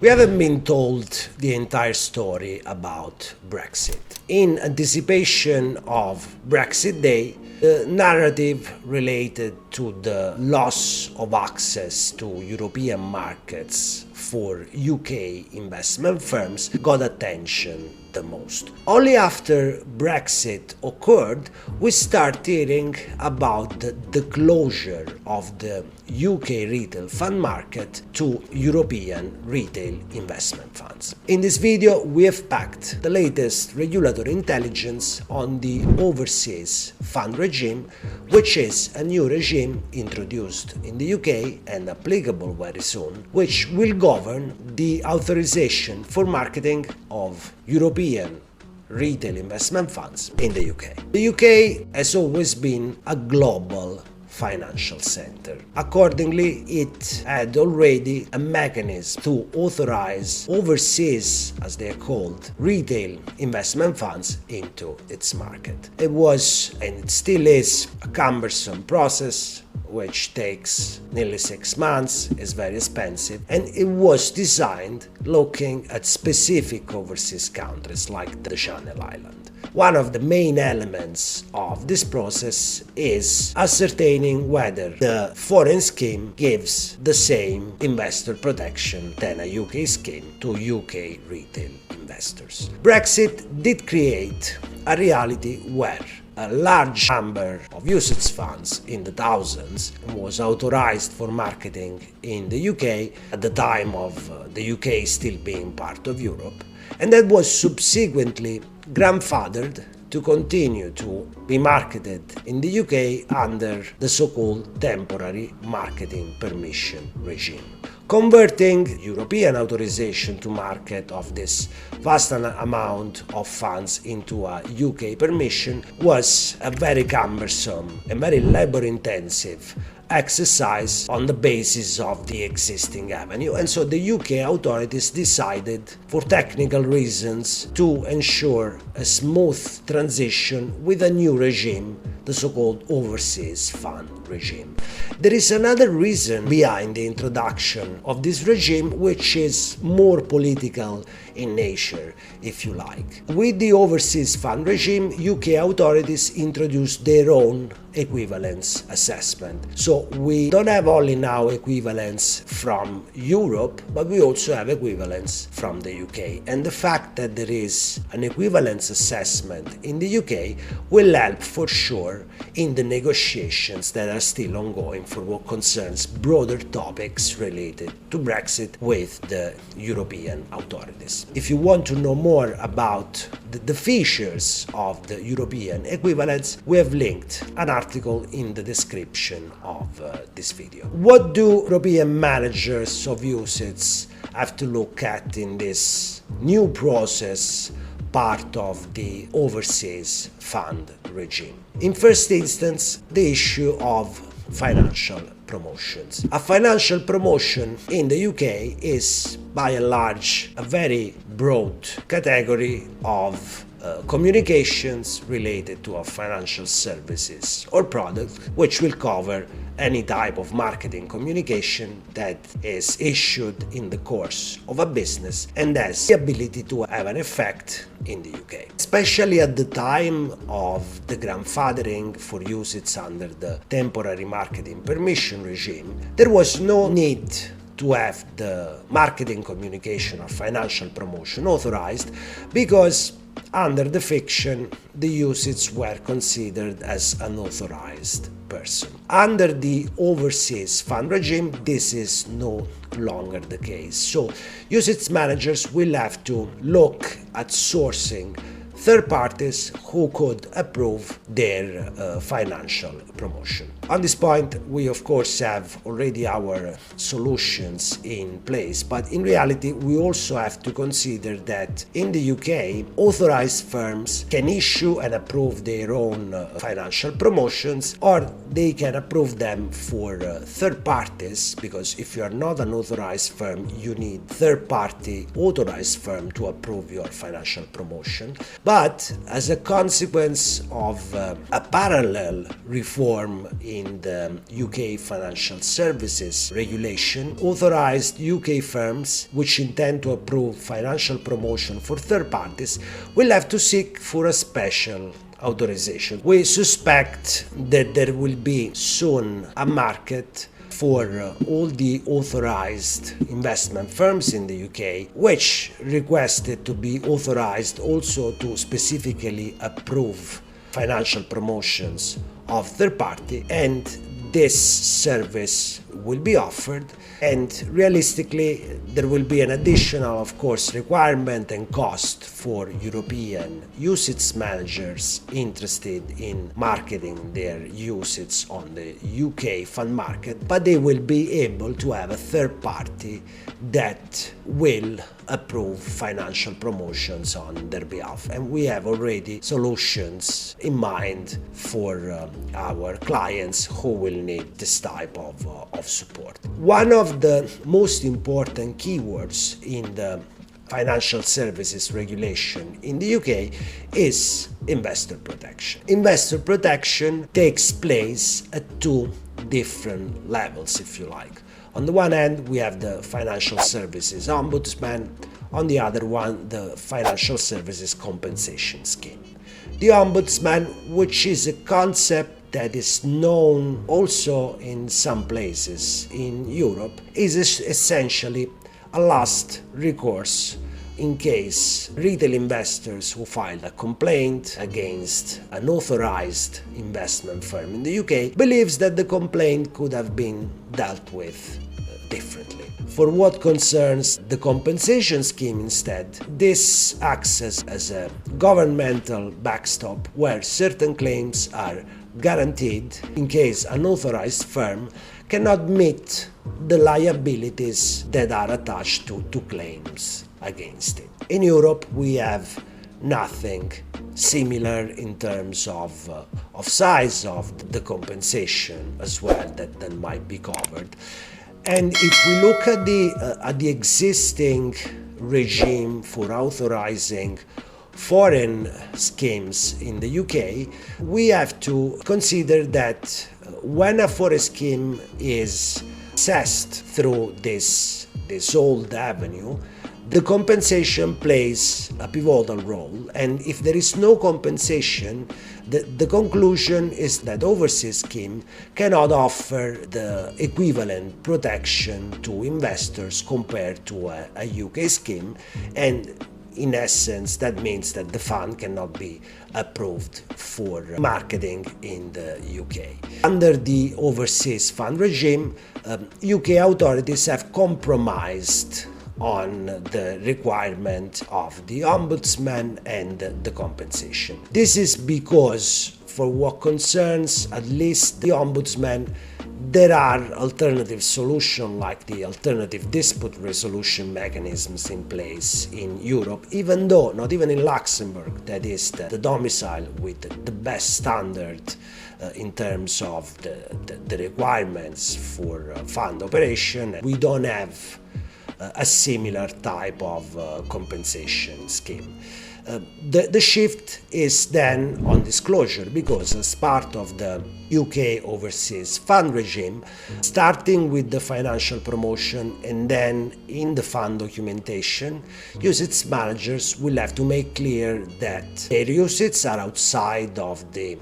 We haven't been told the entire story about Brexit. In anticipation of Brexit Day, the narrative related to the loss of access to European markets for UK investment firms got attention the most. Only after Brexit occurred, we start hearing about the closure of the UK retail fund market to European retail investment funds. In this video, we have packed the latest regulatory intelligence on the overseas fund regime, which is a new regime introduced in the UK and applicable very soon, which will govern the authorization for marketing of European retail investment funds in the UK. The UK has always been a global financial center. Accordingly, it had already a mechanism to authorize overseas, as they are called, retail investment funds into its market. It was, and it still is, a cumbersome process which takes nearly 6 months, is very expensive, and it was designed looking at specific overseas countries like the Channel Islands. One of the main elements of this process is ascertaining whether the foreign scheme gives the same investor protection than a UK scheme to UK retail investors. Brexit did create a reality where a large number of UCITS funds in the thousands was authorized for marketing in the UK at the time of the UK still being part of Europe, and that was subsequently grandfathered to continue to be marketed in the UK under the so-called temporary marketing permission regime. Converting European authorization to market of this vast amount of funds into a UK permission was a very cumbersome and very labor-intensive exercise on the basis of the existing avenue, and so the UK authorities decided, for technical reasons, to ensure a smooth transition with a new regime, the so-called overseas fund regime. There is another reason behind the introduction of this regime, which is more political in nature, if you like. With the overseas fund regime, UK authorities introduced their own equivalence assessment. So we don't have only now equivalence from Europe, but we also have equivalence from the UK. And the fact that there is an equivalence assessment in the UK will help for sure in the negotiations that are still ongoing for what concerns broader topics related to Brexit with the European authorities. If you want to know more about the features of the European equivalence, we have linked an article in the description of this video. What do European managers of UCITS have to look at in this new process, part of the overseas fund regime? In first instance, the issue of financial promotions. A financial promotion in the UK is, by and large, a very broad category of communications related to financial services or products, which will cover any type of marketing communication that is issued in the course of a business and has the ability to have an effect in the UK. Especially at the time of the grandfathering for UCITS under the temporary marketing permission regime, there was no need to have the marketing communication or financial promotion authorized, because under the fiction, the UCITS were considered as an authorized person. Under the overseas fund regime, this is no longer the case. So UCITS managers will have to look at sourcing third parties who could approve their financial promotion. On this point, we of course have already our solutions in place, but in reality we also have to consider that in the UK, authorized firms can issue and approve their own financial promotions, or they can approve them for third parties, because if you are not an authorized firm, you need third party authorized firm to approve your financial promotion. But as a consequence of a parallel reform in the UK financial services regulation, authorized UK firms which intend to approve financial promotion for third parties will have to seek for a special authorization. We suspect that there will be soon a market for all the authorized investment firms in the UK, which requested to be authorized also to specifically approve financial promotions of third party, and this service will be offered, and realistically there will be an additional, of course, requirement and cost for European UCITS managers interested in marketing their UCITS on the UK fund market, but they will be able to have a third party that will approve financial promotions on their behalf. And we have already solutions in mind for our clients who will need this type of support. One of the most important keywords in the financial services regulation in the UK is investor protection. Investor protection takes place at two different levels, if you like. On the one hand, we have the Financial Services Ombudsman, on the other one, the Financial Services Compensation Scheme. The Ombudsman, which is a concept that is known also in some places in Europe, is essentially a last recourse in case retail investors who filed a complaint against an authorized investment firm in the UK believes that the complaint could have been dealt with differently. For what concerns the compensation scheme instead, this acts as a governmental backstop where certain claims are guaranteed in case an authorized firm cannot meet the liabilities that are attached to claims against it. In Europe, we have nothing similar in terms of size of the compensation as well that might be covered. And if we look at the existing regime for authorizing foreign schemes in the UK, we have to consider that when a foreign scheme is assessed through this old avenue, the compensation plays a pivotal role, and if there is no compensation, the conclusion is that overseas scheme cannot offer the equivalent protection to investors compared to a UK scheme, and in essence that means that the fund cannot be approved for marketing in the UK. Under the overseas fund regime, UK authorities have compromised on the requirement of the ombudsman and the compensation. This is because, for what concerns at least the ombudsman, there are alternative solutions like the alternative dispute resolution mechanisms in place in Europe, even though not even in Luxembourg, that is the domicile with the best standard in terms of the requirements for fund operation, we don't have a similar type of compensation scheme. The shift is then on disclosure, because as part of the UK overseas fund regime, starting with the financial promotion and then in the fund documentation, UCITS managers will have to make clear that their UCITS are outside of the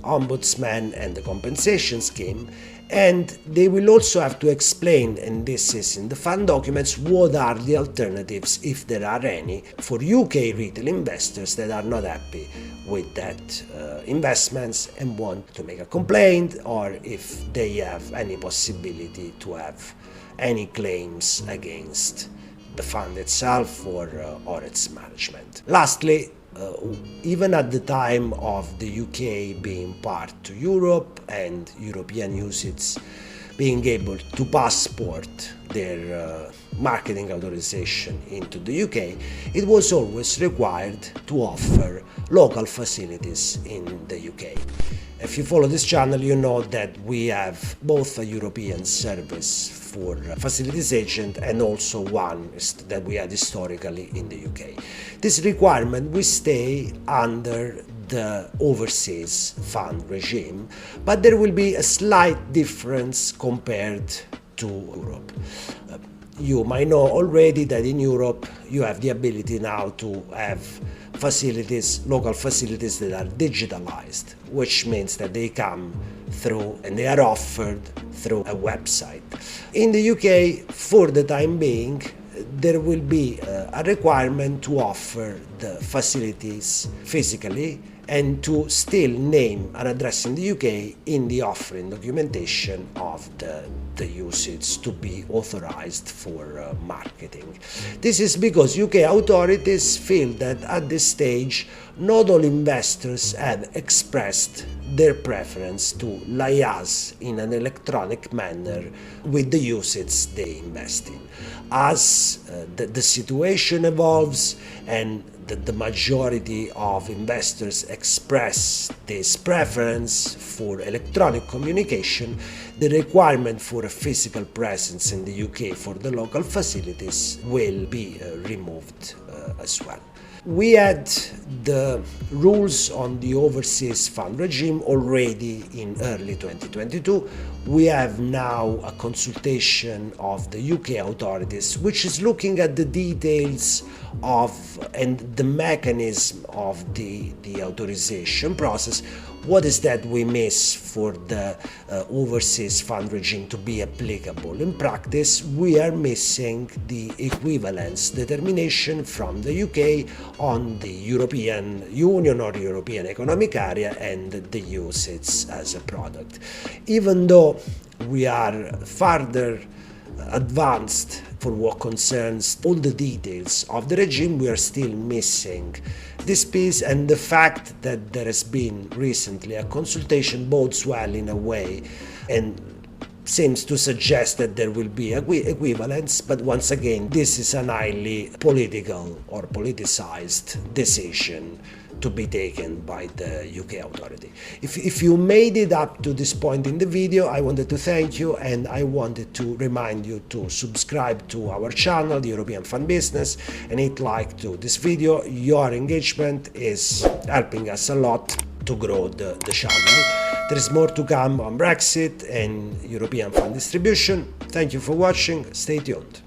ombudsman and the compensation scheme, and they will also have to explain, and this is in the fund documents, what are the alternatives, if there are any, for UK retail investors that are not happy with that investments and want to make a complaint, or if they have any possibility to have any claims against the fund itself or its management. Lastly, even at the time of the UK being part to Europe and European UCITS being able to passport their marketing authorization into the UK, it was always required to offer local facilities in the UK. If you follow this channel, you know that we have both a European service for facilities agent and also one that we had historically in the UK. This requirement will stay under the overseas fund regime, but there will be a slight difference compared to Europe. You might know already that in Europe you have the ability now to have facilities, local facilities that are digitalized, which means that they come through and they are offered through a website. In the UK, for the time being, there will be a requirement to offer the facilities physically and to still name an address in the UK in the offering documentation of the UCITS to be authorized for marketing. This is because UK authorities feel that at this stage not all investors have expressed their preference to liaise in an electronic manner with the UCITS they invest in. As the situation evolves and the majority of investors express this preference for electronic communication, the requirement for a physical presence in the UK for the local facilities will be removed as well. We had the rules on the overseas fund regime already in early 2022. We have now a consultation of the UK authorities, which is looking at the details of and the mechanism of the authorization process. What is that we miss for the overseas fund regime to be applicable? In practice, we are missing the equivalence determination from the UK on the European Union or European Economic Area and the UCITS as a product. Even though we are further advanced for what concerns all the details of the regime, we are still missing this piece, and the fact that there has been recently a consultation bodes well in a way and seems to suggest that there will be equivalence, but once again, this is an highly political or politicized decision to be taken by the UK authority. If you made it up to this point in the video, I wanted to thank you, and I wanted to remind you to subscribe to our channel, the European Fund Business, and hit like to this video. Your engagement is helping us a lot to grow the channel. There is more to come on Brexit and European fund distribution. Thank you for watching. Stay tuned.